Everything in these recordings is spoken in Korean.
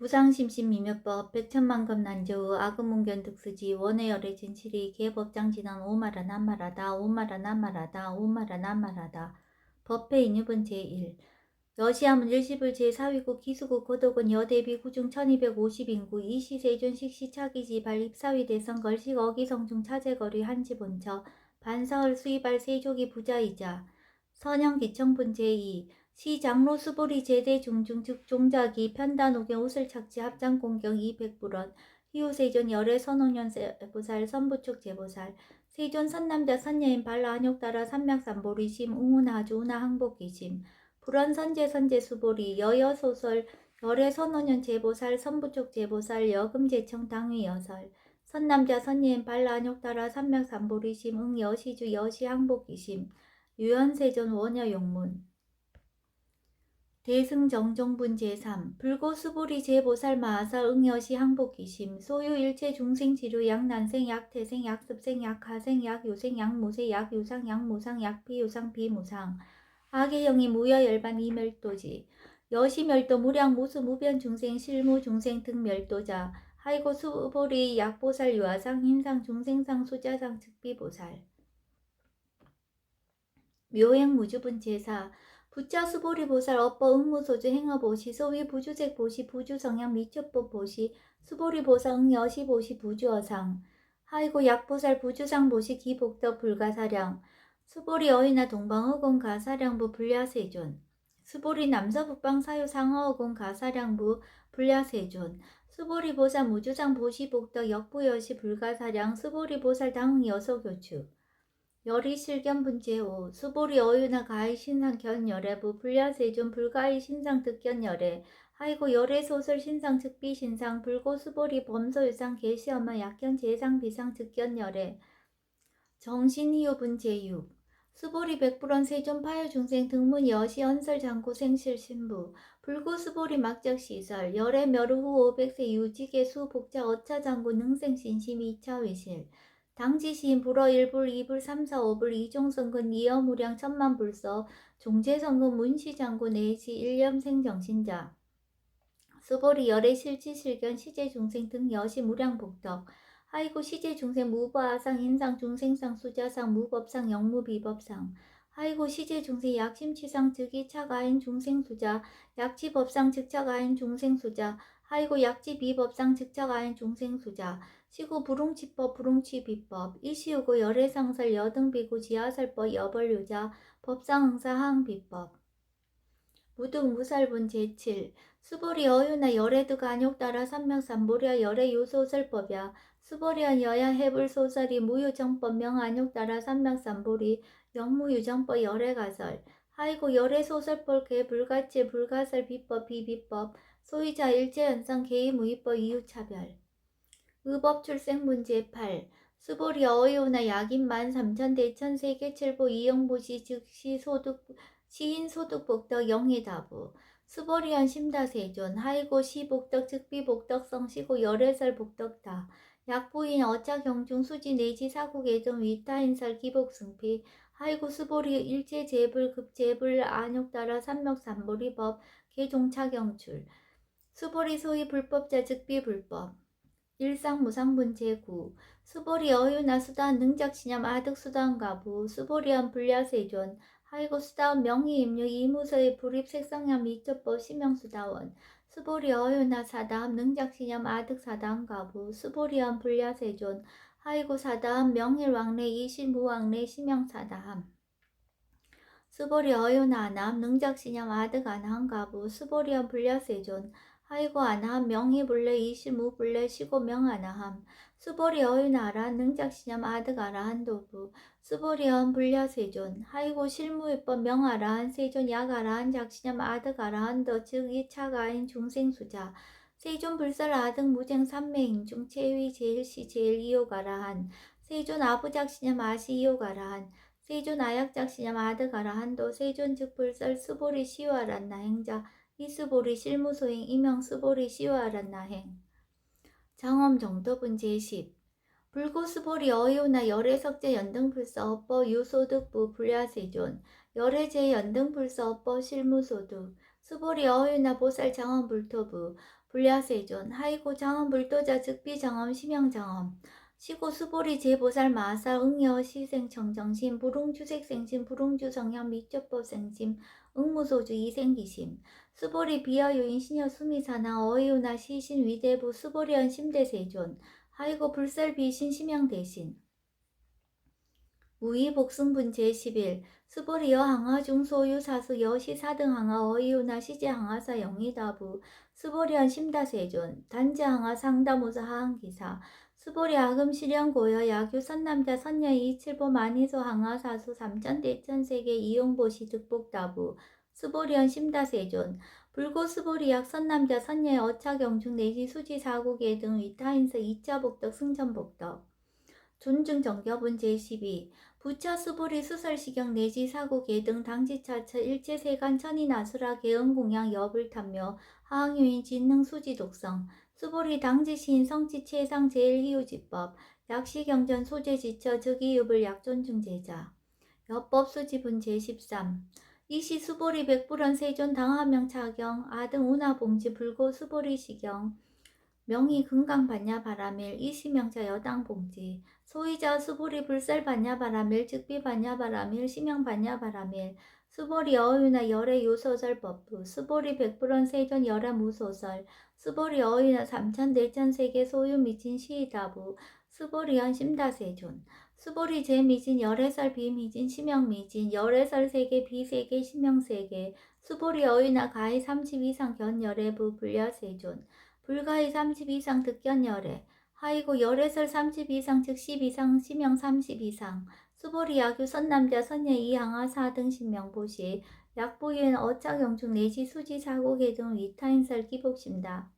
무상심신미묘법 백천만급 난조의 아금문견 득수지 원해열의 진칠이 개법장진한 오마라 난말하다 오마라 난말하다 오마라 난말하다 법회 인유분 제1 여시하문 일시불 제4위국 기수국 고독은 여대비 구중 1250인구 이시세존 식시차기지 발입사위 대선 걸식 어기성중 차제거리 한지본처 반사흘 수의발 세족이 부자이자 선형기청분 제2 시장로 수보리 제대 중중 즉 종자기 편단옥의 옷을 착지 합장공경 200불원 희우세존 열애 선홍년 보살 선부축 제보살 세존 선남자 선여인 발라한욕 따라 삼맥삼보리심 웅운하주 운하항복기심 불원선제 선제수보리 여여소설 열애 선원년 제보살 선부촉 제보살 여금제청 당위여설 선남자 선예인 발라한욕 따라 삼맥삼보리심 응여시주 여시항복기심 유연세존 원여용문 대승정종분 제3 불고수보리 제보살 마하살 응여시 항복기심 소유일체 중생치료 약난생 약태생 약습생 약하생 약요생 약모세 약유상 약모상 약비유상 비무상 악의영이 무여열반 이멸도지 여시멸도 무량 무수 무변 중생 실무 중생 등 멸도자 하이고 수보리 약보살 유아상 힘상 중생상 수자상 즉비보살 묘행무주분 제4 부자 수보리 보살 업보 응무소주 행어보시 소위 부주색 보시 부주성향 미첩법 보시 수보리 보살 응여시 보시 부주어상 하이고 약보살 부주상 보시 기복덕 불가사량 수보리 어이나 동방어공 가사량부 불야세존 수보리 남서북방 사유 상어어공 가사량부 불야세존 수보리 보살 무주상 보시 복덕 역부여시 불가사량 수보리 보살 당응 여소교축 열이 실견분 제5 수보리 어유나 가히 신상 견열애부 불야세존 불가히 신상 득견열애 하이고 열애 소설 신상 즉비 신상 불고 수보리 범소유상 계시엄마 약견 제상 비상 득견열애 정신희요분 제6 수보리 백불원 세존 파유 중생 등문 여시 언설 장고 생실 신부 불고 수보리 막적 시설 열애 멸후 후 500세 유지계 수 복자 어차 장고 능생 신심 2차 위실 당지시인 불어 1불 2불 3, 4, 5불 이종성근 이어무량 천만불서 종제성근 문시장고 내시 일념생 정신자 수보리 열애 실지실견 시제중생 등 여시 무량복덕 하이고 시제중생 무보아상 인상 중생상 수자상 무법상 영무비법상 하이고 시제중생 약심치상 즉이차가인 중생수자 약지법상 즉차가인 중생수자 하이고 약지비법상 즉차가인 중생수자 시구 불웅치법 불웅치비법 이시우고 열애상설 여등비구 지하설법 여벌유자 법상응사하항비법 무등무살분 제7 수보리 어유나 열애드가 안욕 따라 삼명삼보랴 열애 유소설법야 수보리한 여야 해불소설이 무유정법 명안욕 따라 삼명삼보리 영무유정법 열애가설 하이고 열애소설법 개불가치 불가설 비법 비비법 소유자 일제연상 개의무위법 이유차별 의법출생문 제8 수보리 어이오나 약인만 삼천대천 세계칠보 이영보시 즉시 소득 시인소득복덕 영희다부 수보리언 심다세존 하이고 시복덕 즉비복덕성 시고 열애설 복덕다 약부인 어차경중 수지 내지 사국애정 위타인설 기복승피 하이고 수보리 일제재불 급재불 안욕따라 삼명삼보리법 개종차경출 수보리 소위 불법자 즉비불법 일상무상분 제9 수보리 어유나 수다한 능작시념 아득수다한가부 수보리언 불야세존 하이고 수다원 명의임류 이무서의 불입색성향 미적법 시명수다원 수보리 어유나 사다함 능작시념 아득사다한가부 수보리언 불야세존 하이고 사다함 명일왕래 이실무왕래 시명사다함 수보리 어유나 아남 능작시념 아득아나한가부 수보리언 불야세존 하이고 아나함 명희불래 이실무불래 시고명아나함 수보리 어유나라 능작시념 아득아라한도부 수보리언 불야세존 하이고 실무위법 명아라한 세존 약아라한 작시념 아득아라한도 즉 이차가인 중생수자 세존 불설 아득 무쟁 삼매인중 체위 제일시 제일이요가라한 세존 아부작시념 아시이요가라한 세존 아약작시념 아득아라한도 세존 즉 불설 수보리 시와란나 행자 이수보리 실무소행 이명 수보리 시와란나행 장엄 정도분 제10 불고수보리 어이오나 열애석제 연등불서 업보 유소득부 불야세존 열애제 연등불서 업보 실무소득 수보리 어이오나 보살 장엄불토부 불야세존 하이고 장엄 불도자 즉비 장엄 심양 장엄 시고 수보리 제보살 마살 응여 시생 청정심 불웅주색 생심 불웅주 성향 미적법 생심 응무소주 이생기심 수보리 비하 요인 신여 수미사나 어이우나 시신 위대부 수보리언 심대세존 하이고 불살 비신 심양 대신 무의 복승분 제11 수보리 여항하 중소유 사수 여시 4등 항하 어이우나 시제 항하사 영이다부 수보리언 심다세존 단지 항하 상다무사 하항기사 수보리 아금 실현고여 야규 선남자 선녀이 이칠보 만이소 항하 사수 삼천대천세계 이용보시 득복다부 수보리언 심다세존 불고 수보리약 선남자 선녀의 어차경중 내지 수지 사국의 등 위타인서 2차 복덕 승천복덕 존중 정ገብ은 제12 부처 수보리 수설시경 내지 사고 계등 당지차처 일제세간 천이나수라 개응공양 여불탐묘 하항유인 진능 수지 독성 수보리 당지시인 성지 최상 제일희우지법 약시경전 소재지처 즉이유불 약존중제자 여법 수지분 제13 이시 수보리 백불원 세존 당하명 차경 아등 운하봉지 불고 수보리 시경 명의 금강 반야 바라밀 이시명자 여당 봉지 소이자 수보리 불살 반야 바라밀 즉비 반야 바라밀 심양 반야 바라밀 수보리 어유나 열의 요소설 법부 수보리 백불원 세존 열의 무소설 수보리 어유나 삼천대천세계 소유 미진 시이다부 수보리연 심다세존 수보리 제미진 열애설 비미진 심영미진 열애설 세계 비세계 심영세계 수보리 어유나 가히 30 이상 견열애부 불야세존 불가히 30 이상 득견열애 하이고 열애설 30 이상 즉 10 이상 심영 30 이상 수보리 야규 선남자 선녀 이항하 4등 신명보시 약보유엔 어차경중 내시 수지 사고계 등 위타인설 기복심다.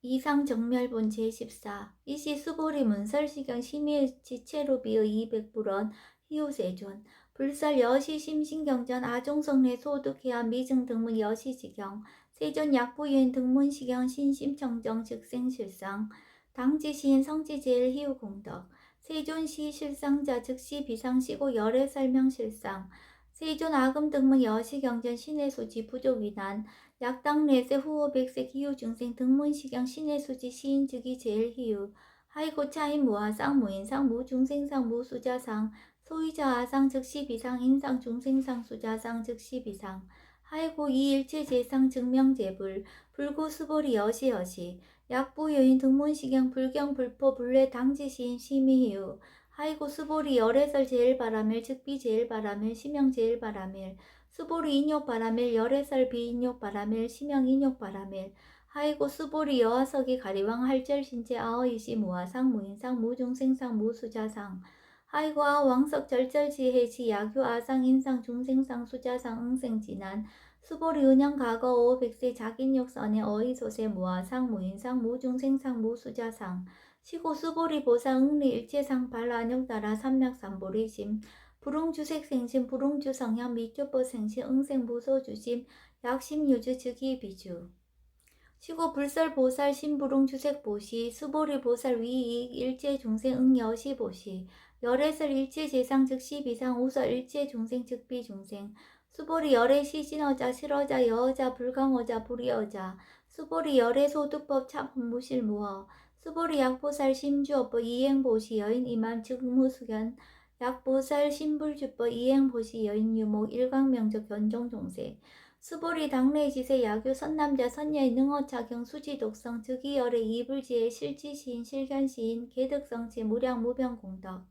이상 정멸본 제14 이시 수보리 문설시경 심의 지체로비의 200불원 희우세존 불설 여시 심신경전 아종성내 소득해안 미증 등문 여시지경 세존 약부유인 등문시경 신심청정 즉생실상 당지시인 성지제일 희우공덕 세존시 실상자 즉시 비상시고 열애 설명실상 세존 아금 등문 여시경전 신의수지 부족위난 약당내세 후호 백색 희우중생 등문시경 신의수지 시인 즉이 제일 희우 하이고 차인 무아상 무인상 무중생상 무수자상 소이자 아상 즉시 비상 인상 중생상 수자상 즉시 비상 하이고 이일체 제상 증명제불 불고 수보리 여시 약부 여인 등문시경 불경 불포 불례 당지시인 심의희우 하이고 수보리 열애설 제일바라밀 즉비 제일바라밀 심영 제일바라밀 수보리 인욕바라밀 열애설 비인욕바라밀 심영 인욕바라밀 하이고 수보리 여하석이 가리왕 할절신체 아어이시 무아상 무인상 무중생상 무수자상 하이고 아왕석 절절지해지 야규 아상 인상 중생상 수자상 응생진한 수보리 은영 과거 5 백세 자긴욕선의 어이소세 무아상 무인상 무중생상 무수자상 시고 수보리 보사 응리 일체상 발안욕따라 삼맥삼보리심 불웅주색생심 불웅주성향 미초보생심 응생무소주심 약심유주 즉이비주 시고 불설보살 신불웅주색보시 수보리 보살 위이익 일체중생 응여시보시 열애설 일체재상 즉시 비상 우설 일체중생 즉비중생 수보리 열애 시진어자 실어자 여어자 불강어자 불이어자 수보리 열애 소득법 참무실무어 수보리 약보살 심주어법 이행보시 여인 이만 즉무수견 약보살 신불주법 이행보시 여인 유목 일광명적 견종종세 수보리 당내지세 야규 선남자 선녀의 능어차경 수지독성 즉이열의 이불지의 실지시인 실견시인 개득성치 무량무병공덕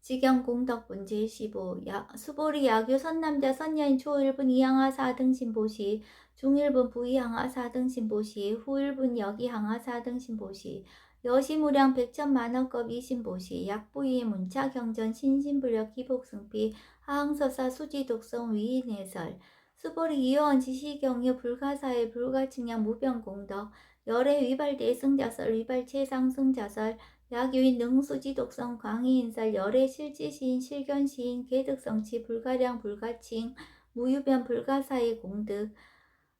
직영공덕분 제15 수보리 야규 선남자 선녀인 초일분 이항하 4등 신보시 중일분 부이항하 4등 신보시 후일분 여기항하 4등 신보시 여시무량 백천만원급 이신보시 약부이 문차경전 신신불력 기복승비 하항서사 수지독성 위인해설 수보리 이어원 지시경유 불가사의 불가측량 무병공덕 열애 위발대 승자설 위발체상승자설 약유인 능수지독성 광희인설 열애 실지시인 실견시인 개득성치 불가량 불가칭 무유변 불가사의 공득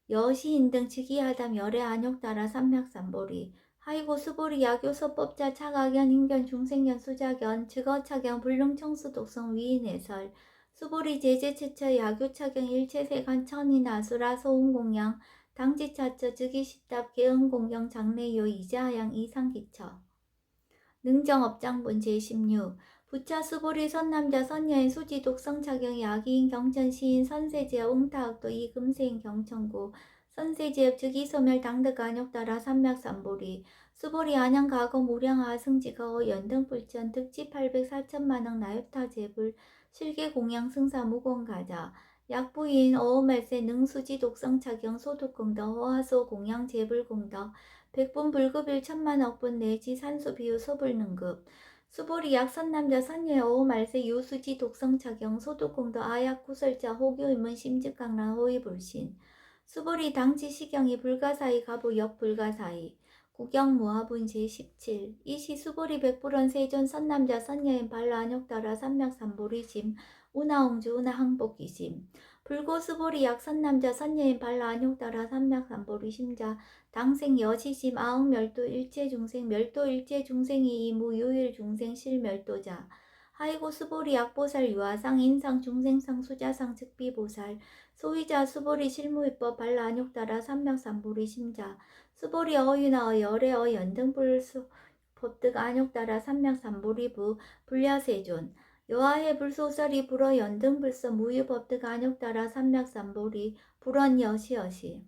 여시인 등 즉이하담 열애 안욕따라 삼맥삼보리 하이고 수보리 야교서법자 차가견 인견 중생견 수자견 즉어차견 불능청수 독성 위인해설 수보리 제제 최처 야교차경 일체세간 천이나수라 소음공양 당지차처 즉위십답 계음공경 장래요 이자하양 이상기처 능정업장본 제16 부차 수보리 선남자 선여인 수지 독성차경 야기인 경천 시인 선세제업 웅타학도 이금세인 경천구 선세제업 즉위소멸 당득 안욕따라 삼맥삼보리 수보리 안양 가거 무량 하승지가어 연등불천 득지 800 4천만원 나엽타 제불 실계 공양 승사 무공가자 약부인 어음말세 능수지 독성차경 소득공덕 허하소 공양 제불공덕 백분 불급일 천만억분 내지 산수비유 소불능급 수보리 약 선남자 선녀의 어음말세 유수지 독성차경 소득공덕 아약 구설자 호교임은 심직강란 호위불신 수보리 당지 시경이 불가사의 가부 역 불가사의 구경무화분 제17 이시 수보리 백불원 세존 선남자 선녀인 발라 안욕따라 삼맥삼보리 짐 우나옹주 우나항복기심 불고 수보리 약 선남자 선녀인 발라 안욕따라 삼맥삼보리 심자 당생 여시심 아흥멸도 일체중생 멸도 일체중생이 이무 유일중생 실멸도자 하이고 수보리 약보살 유아상 인상 중생상 수자상 즉비보살 소위자 수보리 실무위법 발라 안욕따라 삼맥삼보리 심자 수보리 어유나 열애어 연등불 법득 안욕따라 삼맥삼보리부 불야세존 여하해 불소설이 불어 연등불서 무유법득 안욕따라 삼맥삼보리 불원 여시여시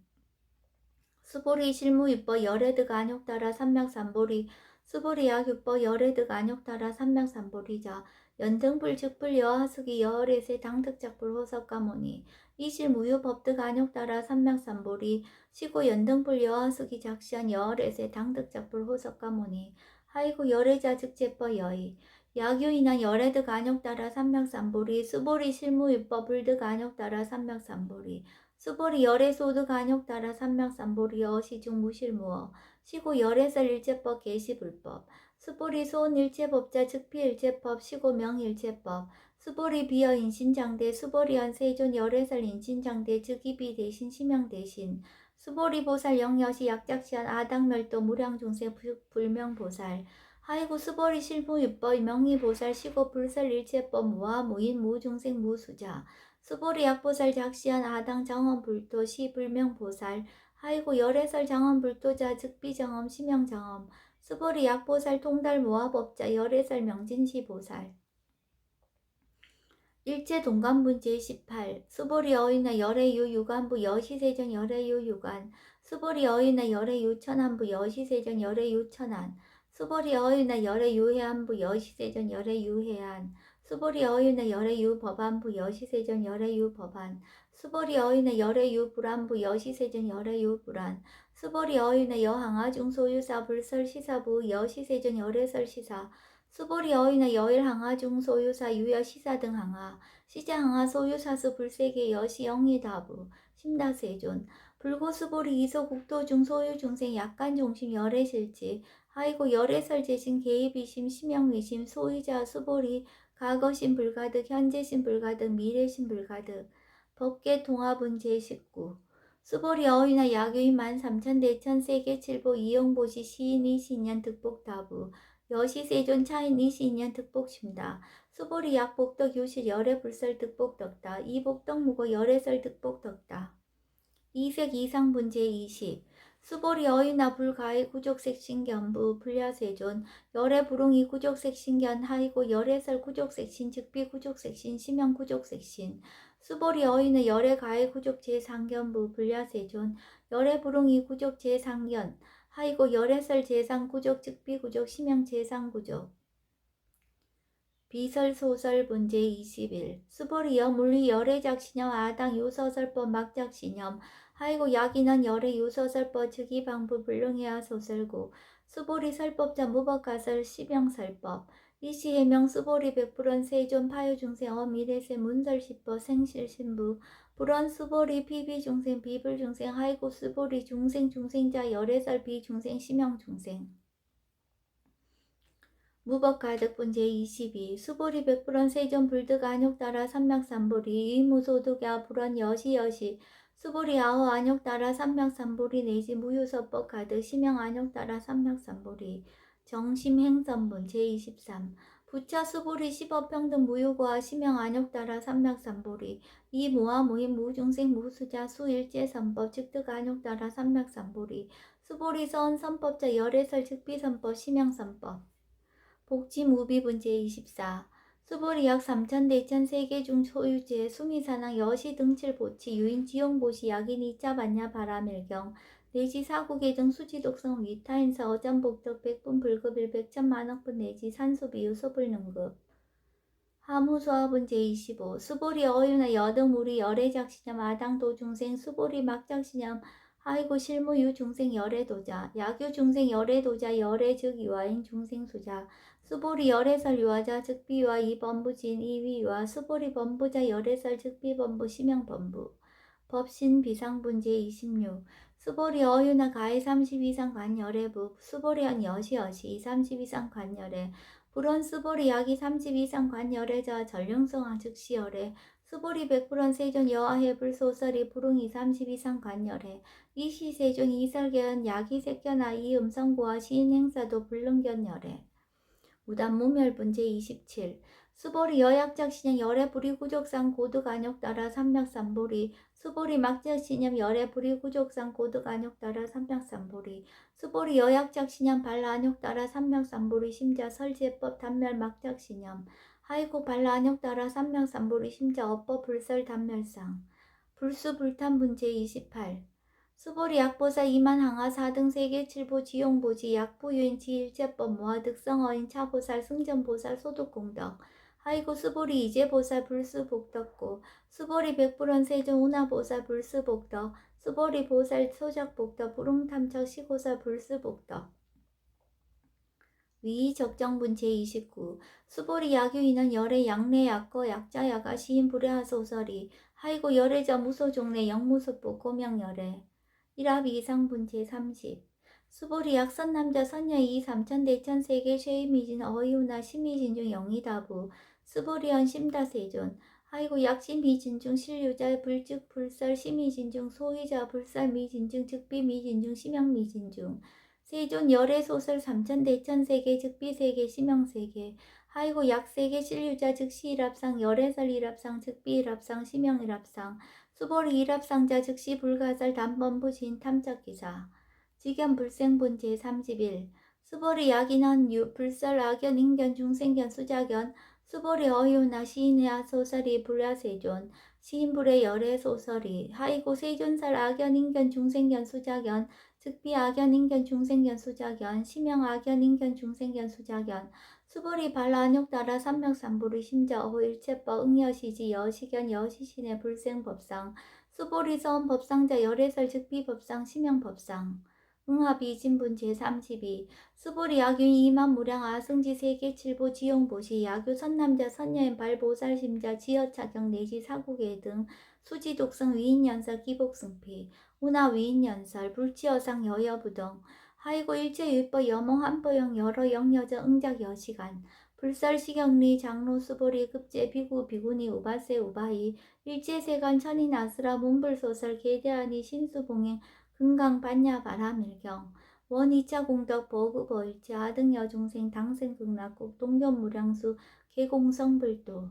수보리 실무위법 열애득 안욕따라 삼맥삼보리 수보리 약유법 열애득 안욕따라 삼맥삼보리자 연등불 즉불 여하숙이 여월에세 당득작불 호석가모니 이실 무유법득 안욕따라 삼맥삼보리 시고 연등불 여하숙이 작시한 여월에세 당득작불 호석가모니 하이고 열애자 즉제법 여의 야교인한 열애득 안욕따라 삼맥삼보리 수보리 실무위법 불득 안욕따라 삼맥삼보리 수보리 열애소득 안욕따라 삼맥삼보리 어시중 무실무어 시고 열애설 일체법 계시불법 수보리 소원 일체법자 즉피 일체법 시고 명일체법 수보리 비어 인신장대 수보리언 세존 열애설 인신장대 즉이비 대신 심형 대신 수보리 보살 영여시 약작시한 아당멸도 무량중생 불명보살 하이고 수보리 실무위법 명의보살 시고 불설 일체법 무아 무인 무중생 무수자 수보리 약보살 작시한 아당 정엄불도 시 불명보살 하이고 열애설 정엄불도자 즉비정엄 심형정엄 수보리 약보살 통달 모아법자 열애설 명진시보살 일체 동관분 제18 수보리 어이나 열애유 유관부 여시세전 열애유 유관 수보리 어이나 열애유 천안부 여시세전 열애유 천안 수보리 어이나 열애유 해안부 여시세전 열애유 해안 수보리 어이나 열애유 법안부 여시세전 열애유 법안 수보리 어이나 열애유 불안부 여시세전 열애유 불안 수보리 어이나 여항아중 소유사 불설 시사부 여시세전 열애설 시사 수보리 어이나 여일항아중 소유사 유여시사 등 항아 시자항아 소유사수 불세계 여시 영희다부 심다세존 불고수보리 이소국도중 소유중생 약간종심 열애실지 하이고 열애설 재신 개입이심 심형위심 소유자 수보리 과거심 불가득 현재심 불가득 미래심 불가득 법계 통합은 제19 수보리 어휘나 야교인 13,000대천 세계칠보 이용보시 시인 이시년 득복다부 여시세존 차인 이시년 득복심다 수보리 약복덕 유실 열애불설 득복덕다 이복덕 무고 열애설 득복덕다 이색 이상분 제20 수보리 어휘나 불가의 구족색 신견부 불야세존 열애 불웅이 구족색 신견 하이고 열애설 구족색 신 즉비 구족색 신 심형 구족색 신 수보리 어휘는 열애 가의 구족 제 상견부 불야세존 열애 불웅이 구족 제 상견 하이고 열애설 제상 구족 즉비 구족 심형 제상 구족 비설소설 문제 21 수보리여 물리 열애작 신념 아당 유서설법 막작 신념 하이고 약인원 열애 유서설법 즉이방부 불능해야 소설고 수보리 설법자 무법가설 시병설법 이시해명 수보리 백불원 세존 파유중생 어미래세 문설시법 생실신부 불원 수보리 피비중생 비불중생 하이고 수보리 중생 중생자 열애설 비중생 심형중생 무법가득분 제22 수보리 백불원 세존 불득 안욕따라 삼맥삼보리 의무소득야 불원 여시여시 수보리 아호 안욕따라 삼맥삼보리 내지 무유서법 가득 심형 안욕따라 삼맥삼보리 정심행선분 제23 부차 수보리 시법평등 무효고와 심형 안욕 따라 삼맥삼보리 이 모하 무인 무중생 무수자 수일제 선법 즉득 안욕 따라 삼맥삼보리 수보리 서은 선법자 열애설 즉비선법 심형선법 복지무비분 제24 수보리 약 3,000대천 세계 중 소유제 수미사낭 여시 등칠보치 유인 지용보시 약인 이자반야 바라밀경 내지 사국의 등 수지독성 위타인사 어전복덕 백분 불급일 백천만억분 내지 산소비유 소불능급 하무수화분 제25 수보리 어유나 여등무리 열애작시념 아당도 중생 수보리 막작시념 하이고 실무유 중생 열애도자 야규 중생 열애도자 열애 즉 유아인 중생 수자 수보리 열애설 유아자 즉 비유아 이범부진 이위유아 수보리 범부자 열애설 즉 비범부 심형범부 법신 비상분 제26 수보리 어유나 가해 30 이상 관열애부 수보리한 여시여시 30 이상 관열애 불원 수보리 약이 30 이상 관열애자 전령성화 즉시열애 수보리 100% 세존 여하해 불소설이 불응이 30 이상 관열애 이시세존 이설계연 약이 색견아 이음성고와 시인행사도 불능견열애 무단무멸분 제27 수보리 여약작신형 열애 불이구족상 고득안욕 따라 삼맥삼보리 수보리 막작신형 열애 불이구족상 고득안욕 따라 삼맥삼보리 수보리 여약작신형 발라안욕 따라 삼맥삼보리 심자 설제법 단멸 막작신형 하이고 발라안욕 따라 삼맥삼보리 심자 업법 불설 단멸상 불수불탄분 제28 수보리 약보사 이만항하 4등 세계 7보 지용보지 약부유인 지일제법 모하득성어인 차보살 승전보살 소득공덕 하이고 수보리 이제보살 불수복덕고 수보리 백불원 세종 운하보살 불수복덕 수보리 보살 소작복덕 불응탐척 시고살 불수복덕 위적정분 제29 수보리 약유인은 열애 양내 약거 약자 야가 시인 불애하소설이 하이고 열애자 무소종내 영무소보 고명열애 일합 이상분 제30 수보리 약선남자 선녀이 3,000대천 세계 쉐이미진 어이우나 심미진 중 영이다부 수보리언 심다세존 하이고 약심미진 중 실유자 불즉 불설 심미진 중 소의자 불설 미진 중 즉비 미진 중 심형미진 중 세존 열애 소설 3,000대천 세계 즉비 세계 심형 세계 하이고 약세계 실유자 즉시 일합상 열애설 일합상 즉비 일합상 심형 일합상 수보리 일합상자 즉시 불가설 단번부 진탐적기사 직연 불생분 제31 수보리 약인원 불설 악연 인견 중생견 수작견 수보리 어유나 시인해야 소설이 불야세존 시인불의 열애 소설이 하이고 세존설 악연 인견 중생견 수작견 즉비 악연 인견 중생견 수작견 심형 악연 인견 중생견 수작견 수보리 발라안욕 따라 삼맥삼보리 심자 어일체법 응여시지 여시견 여시신의 불생법상 수보리 서원 법상자 열애설 즉비법상 심형법상 응합이진분 제32 수보리 약유 이만무량 아승지 세계 칠보 지용보시 약유 선남자 선녀인 발보살심자 지어차경 내지 사국의 등 수지독성 위인연설 기복승피 운하 위인연설 불치여상 여여부동 하이고 일체율법 여몽 한보영 여러 영여저 응작 여시간 불설시경리 장로 수보리 급제 비구 비구니 우바세 우바이 일제세간 천인 아스라 문불소설 계대하니 신수봉행 금강 반야 바라밀경 원 2차 공덕 버그버일체 아등 여중생 당생 극락국 동견무량수 개공성불도